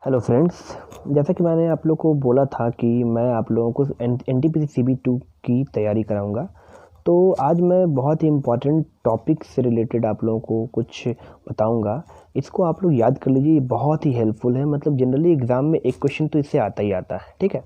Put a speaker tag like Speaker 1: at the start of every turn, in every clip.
Speaker 1: Hello friends. जैसा कि मैंने आप लोग को बोला था कि मैं आप लोगों को एनटीपीसी सीबी 2 की तैयारी कराऊंगा। तो आज मैं बहुत ही इम्पोर्टेंट टॉपिक से रिलेटेड आप लोगों को कुछ बताऊंगा। इसको आप लोग याद कर लीजिए, ये बहुत ही हेल्पफुल है। मतलब जनरली एग्ज़ाम में एक क्वेश्चन तो इससे आता ही आता है। ठीक है,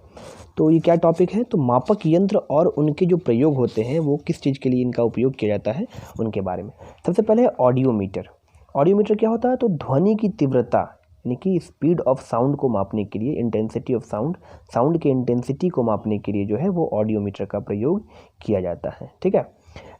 Speaker 1: तो ये क्या टॉपिक है? तो मापक यंत्र और उनके जो प्रयोग होते हैं वो किस चीज़ के लिए इनका उपयोग किया जाता है उनके बारे में। सबसे पहले है ऑडियोमीटर। ऑडियोमीटर क्या होता है? तो ध्वनि की तीव्रता यानी कि स्पीड ऑफ साउंड को मापने के लिए, इंटेंसिटी ऑफ साउंड, साउंड के इंटेंसिटी को मापने के लिए जो है वो ऑडियोमीटर का प्रयोग किया जाता है। ठीक है,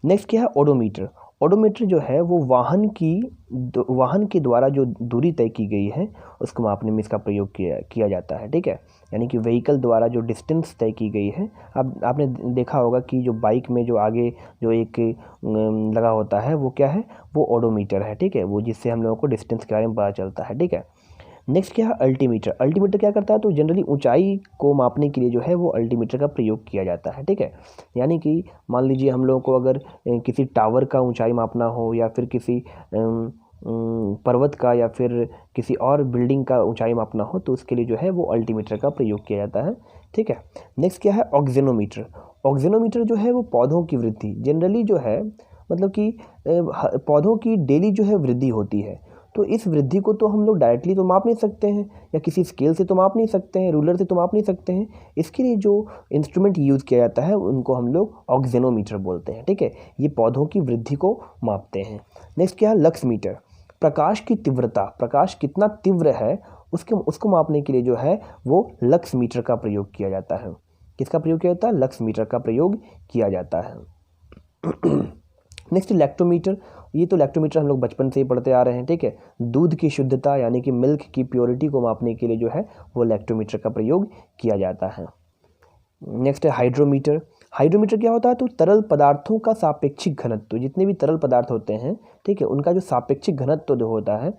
Speaker 1: नेक्स्ट क्या है? ओडोमीटर। ओडोमीटर जो है वो वाहन के द्वारा जो दूरी तय की गई है उसको मापने में इसका प्रयोग किया जाता है। ठीक है, यानी कि व्हीकल द्वारा जो डिस्टेंस तय की गई है। अब आपने देखा होगा कि जो बाइक में जो आगे जो एक लगा होता है वो क्या है? वो ओडोमीटर है। ठीक है, वो जिससे हम लोगों को डिस्टेंस के बारे में पता चलता है। ठीक है, नेक्स्ट क्या है? अल्टीमीटर। अल्टीमीटर क्या करता है? तो जनरली ऊंचाई को मापने के लिए जो है वो अल्टीमीटर का प्रयोग किया जाता है। ठीक है, यानी कि मान लीजिए हम लोगों को अगर किसी टावर का ऊंचाई मापना हो या फिर किसी पर्वत का या फिर किसी और बिल्डिंग का ऊंचाई मापना हो तो उसके लिए जो है वो अल्टीमीटर का प्रयोग किया जाता है। ठीक है, नेक्स्ट क्या है? ऑक्जेनोमीटर। ऑक्जेनोमीटर जो है वो पौधों की वृद्धि जनरली जो है, मतलब कि पौधों की डेली जो है वृद्धि होती है। तो इस वृद्धि को तो हम लोग डायरेक्टली तो माप नहीं सकते हैं या किसी स्केल से तो माप नहीं सकते हैं, रूलर से तो माप नहीं सकते हैं। इसके लिए जो इंस्ट्रूमेंट यूज़ किया जाता है उनको हम लोग ऑक्जेनोमीटर बोलते हैं। ठीक है, ये पौधों की वृद्धि को मापते हैं। नेक्स्ट क्या है? Lux meter. प्रकाश की तीव्रता, प्रकाश कितना तीव्र है उसको मापने के लिए जो है वो लक्स मीटर का प्रयोग किया जाता है। किसका प्रयोग किया जाता है? लक्स मीटर का प्रयोग किया जाता है। Next lactometer. ये तो लैक्टोमीटर हम लोग बचपन से ही पढ़ते आ रहे हैं। ठीक है, दूध की शुद्धता यानी कि मिल्क की प्योरिटी को मापने के लिए जो है वो लैक्टोमीटर का प्रयोग किया जाता है। नेक्स्ट है हाइड्रोमीटर। हाइड्रोमीटर क्या होता है? तो तरल पदार्थों का सापेक्षिक घनत्व, जितने भी तरल पदार्थ होते हैं, ठीक है, उनका जो सापेक्षिक घनत्व जो होता है,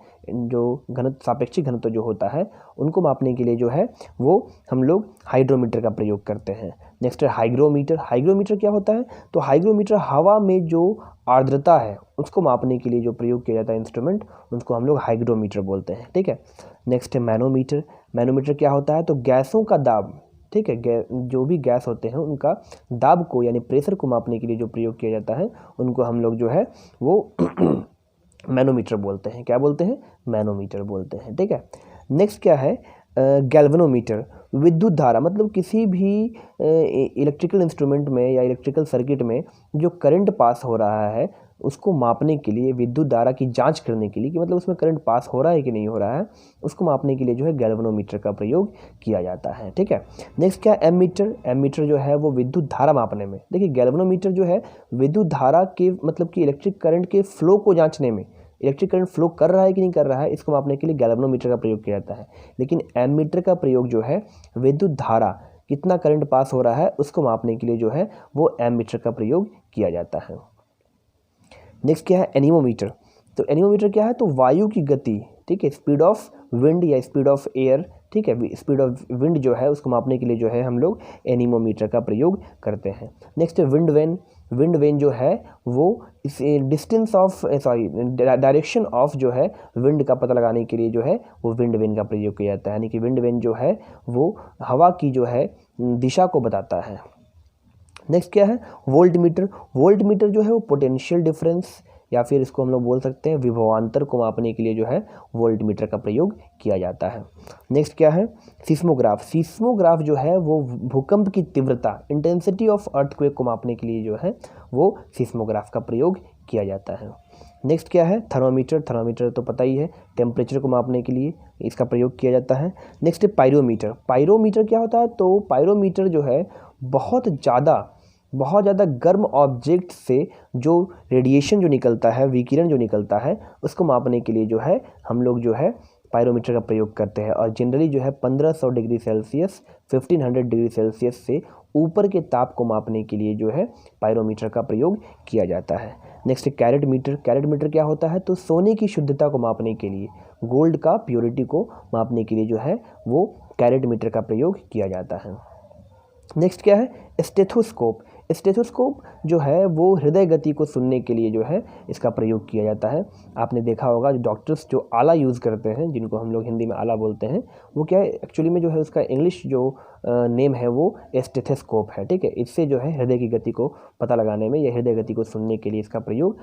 Speaker 1: सापेक्षिक घनत्व जो होता है उनको मापने के लिए जो है वो हम लोग हाइड्रोमीटर का प्रयोग करते हैं। नेक्स्ट है हाइग्रोमीटर। हाइग्रोमीटर क्या होता है? तो हाइग्रोमीटर हवा में जो आर्द्रता है उसको मापने के लिए जो प्रयोग किया जाता है इंस्ट्रूमेंट, उसको हम लोग हाइग्रोमीटर बोलते हैं। ठीक है, नेक्स्ट है मैनोमीटर। मैनोमीटर क्या होता है? तो गैसों का दाब, ठीक है, जो भी गैस होते हैं उनका दाब को यानी प्रेशर को मापने के लिए जो प्रयोग किया जाता है उनको हम लोग जो है वो मैनोमीटर बोलते हैं। क्या बोलते हैं? मैनोमीटर बोलते हैं। ठीक है, नेक्स्ट क्या है? गैल्वेनोमीटर। विद्युत धारा, मतलब किसी भी इलेक्ट्रिकल इंस्ट्रूमेंट में या इलेक्ट्रिकल सर्किट में जो करंट पास हो रहा है उसको मापने के लिए, विद्युत धारा की जांच करने के लिए कि मतलब उसमें करंट पास हो रहा है कि नहीं हो रहा है, उसको मापने के लिए जो है गैल्वेनोमीटर का प्रयोग किया जाता है। ठीक है, नेक्स्ट क्या है? एमीटर। एमीटर जो है वो विद्युत धारा मापने में, देखिए गैल्वेनोमीटर जो है विद्युत धारा के मतलब कि इलेक्ट्रिक करंट के फ्लो को जांचने में, इलेक्ट्रिक करंट फ्लो कर रहा है कि नहीं कर रहा है इसको मापने के लिए गैल्वेनोमीटर का प्रयोग किया जाता है। लेकिन एमीटर का प्रयोग जो है विद्युत धारा, कितना करंट पास हो रहा है उसको मापने के लिए जो है वो एमीटर का प्रयोग किया जाता है। नेक्स्ट क्या है? एनीमोमीटर। तो एनीमोमीटर क्या है? तो वायु की गति, ठीक है, स्पीड ऑफ विंड या स्पीड ऑफ एयर, ठीक है, स्पीड ऑफ विंड जो है उसको मापने के लिए जो है हम लोग एनीमोमीटर का प्रयोग करते हैं। नेक्स्ट है विंड वेन। विंड वेन जो है वो इस डिस्टेंस ऑफ डायरेक्शन ऑफ जो है विंड का पता लगाने के लिए जो है वो विंड वेन का प्रयोग किया जाता है। यानी कि विंड वेन जो है वो हवा की जो है दिशा को बताता है। नेक्स्ट क्या है? Volt meter. वोल्ट मीटर जो है वो पोटेंशियल डिफरेंस या फिर इसको हम लोग बोल सकते हैं विभवांतर को मापने के लिए जो है वोल्ट मीटर का प्रयोग किया जाता है। नेक्स्ट क्या है? सिस्मोग्राफ। सिस्मोग्राफ जो है वो भूकंप की तीव्रता, इंटेंसिटी ऑफ अर्थक्वेक को मापने के लिए जो है वो सिस्मोग्राफ का प्रयोग किया जाता है। नेक्स्ट क्या है? थर्मामीटर। थर्मामीटर तो पता ही है, टेम्परेचर को मापने के लिए इसका प्रयोग किया जाता है। नेक्स्ट है पायरोमीटर। पायरोमीटर क्या होता है? तो पायरोमीटर जो है बहुत ज़्यादा गर्म ऑब्जेक्ट से जो रेडिएशन जो निकलता है, विकिरण जो निकलता है, उसको मापने के लिए जो है हम लोग जो है पायरोमीटर का प्रयोग करते हैं। और जनरली जो है 1500 डिग्री सेल्सियस 1500 डिग्री सेल्सियस से ऊपर के ताप को मापने के लिए जो है पायरोमीटर का प्रयोग किया जाता है। Next carat meter. Carat meter क्या होता है? तो सोने की शुद्धता को मापने के लिए, गोल्ड का प्योरिटी को मापने के लिए जो है वो कैरेट मीटर का प्रयोग किया जाता है। नेक्स्ट क्या है? स्टेथोस्कोप। स्टेथोस्कोप जो है वो हृदय गति को सुनने के लिए जो है इसका प्रयोग किया जाता है। आपने देखा होगा जो डॉक्टर्स जो आला यूज़ करते हैं, जिनको हम लोग हिंदी में आला बोलते हैं, वो क्या है एक्चुअली में जो है उसका इंग्लिश जो नेम है वो स्टेथोस्कोप है, ठीक है। इससे जो है हृदय की गति को पता लगाने में या हृदय गति को सुनने के लिए इसका प्रयोग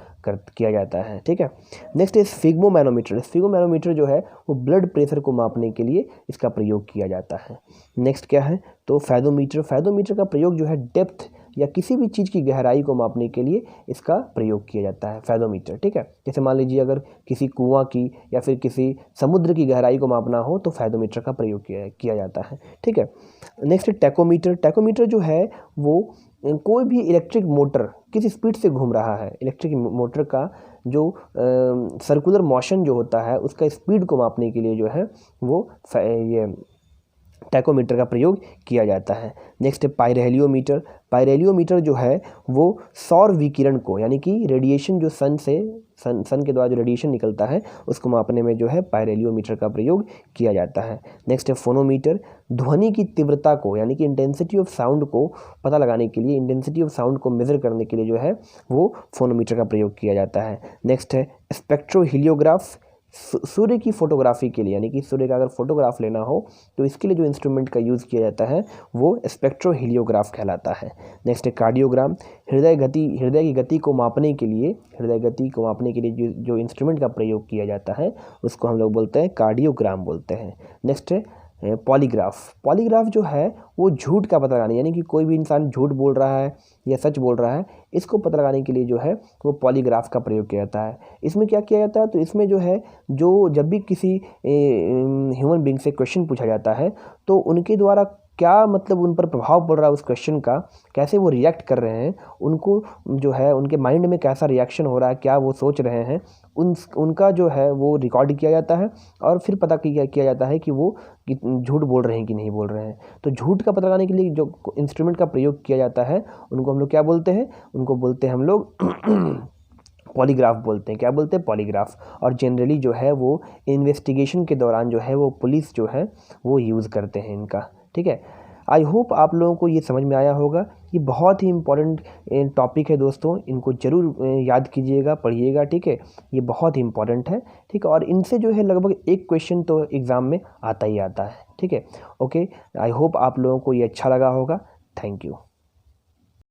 Speaker 1: किया जाता है, ठीक है। Next is sphygmomanometer. स्फिग्मोमैनोमीटर जो है वो ब्लड प्रेशर को मापने के लिए इसका प्रयोग किया जाता है। नेक्स्ट क्या है तो फैदोमीटर। फैदोमीटर का प्रयोग जो है डेप्थ या किसी भी चीज़ की गहराई को मापने के लिए इसका प्रयोग किया जाता है, फैदोमीटर, ठीक है। जैसे मान लीजिए अगर किसी कुआं की या फिर किसी समुद्र की गहराई को मापना हो तो फैदोमीटर का प्रयोग किया जाता है, ठीक है। Next tachometer. टैकोमीटर जो है वो कोई भी इलेक्ट्रिक मोटर किस स्पीड से घूम रहा है, इलेक्ट्रिक मोटर का जो सर्कुलर मोशन जो होता है उसका स्पीड को मापने के लिए जो है वो ये टैकोमीटर का प्रयोग किया जाता है। नेक्स्ट है पाइरहेलियोमीटर। पाइरहेलियोमीटर जो है वो सौर विकिरण को यानी कि रेडिएशन जो सन के द्वारा जो रेडिएशन निकलता है उसको मापने में जो है पाइरहेलियोमीटर का प्रयोग किया जाता है। नेक्स्ट है फोनोमीटर। ध्वनि की तीव्रता को यानी कि इंटेंसिटी ऑफ साउंड को पता लगाने के लिए, इंटेंसिटी ऑफ साउंड को मेज़र करने के लिए जो है वो फोनोमीटर का प्रयोग किया जाता है। नेक्स्ट है स्पेक्ट्रोहीलियोग्राफ। सूर्य की फोटोग्राफी के लिए यानी कि सूर्य का अगर फोटोग्राफ लेना हो तो इसके लिए जो इंस्ट्रूमेंट का यूज़ किया जाता है वो स्पेक्ट्रोहीलियोग्राफ कहलाता है। नेक्स्ट है कार्डियोग्राम। हृदय की गति को मापने के लिए जो इंस्ट्रूमेंट का प्रयोग किया जाता है उसको हम लोग बोलते हैं कार्डियोग्राम बोलते हैं। नेक्स्ट है पॉलीग्राफ। पॉलीग्राफ जो है वो झूठ का पता लगाने यानी कि कोई भी इंसान झूठ बोल रहा है या सच बोल रहा है इसको पता लगाने के लिए जो है वो पॉलीग्राफ का प्रयोग किया जाता है। इसमें क्या किया जाता है तो इसमें जो है जब भी किसी ह्यूमन बीइंग से क्वेश्चन पूछा जाता है तो उनके द्वारा क्या मतलब उन पर प्रभाव पड़ रहा है उस क्वेश्चन का, कैसे वो रिएक्ट कर रहे हैं, उनको जो है उनके माइंड में कैसा रिएक्शन हो रहा है, क्या वो सोच रहे हैं, उनका जो है वो रिकॉर्ड किया जाता है और फिर पता किया जाता है कि वो झूठ बोल रहे हैं कि नहीं बोल रहे हैं। तो झूठ का पता लगाने के लिए जो इंस्ट्रूमेंट का प्रयोग किया जाता है उनको हम लोग क्या बोलते हैं, उनको बोलते हैं हम लोग पॉलीग्राफ बोलते हैं। क्या बोलते हैं? पॉलीग्राफ। और जनरली जो है वो इन्वेस्टिगेशन के दौरान जो है वो पुलिस जो है वो यूज़ करते हैं इनका, ठीक है। आई होप आप लोगों को ये समझ में आया होगा। ये बहुत ही इम्पॉर्टेंट टॉपिक है दोस्तों, इनको ज़रूर याद कीजिएगा, पढ़िएगा, ठीक है। ये बहुत ही इम्पॉर्टेंट है, ठीक है। और इनसे जो है लगभग एक क्वेश्चन तो एग्ज़ाम में आता ही आता है, ठीक है। ओके, आई होप आप लोगों को ये अच्छा लगा होगा। Thank you.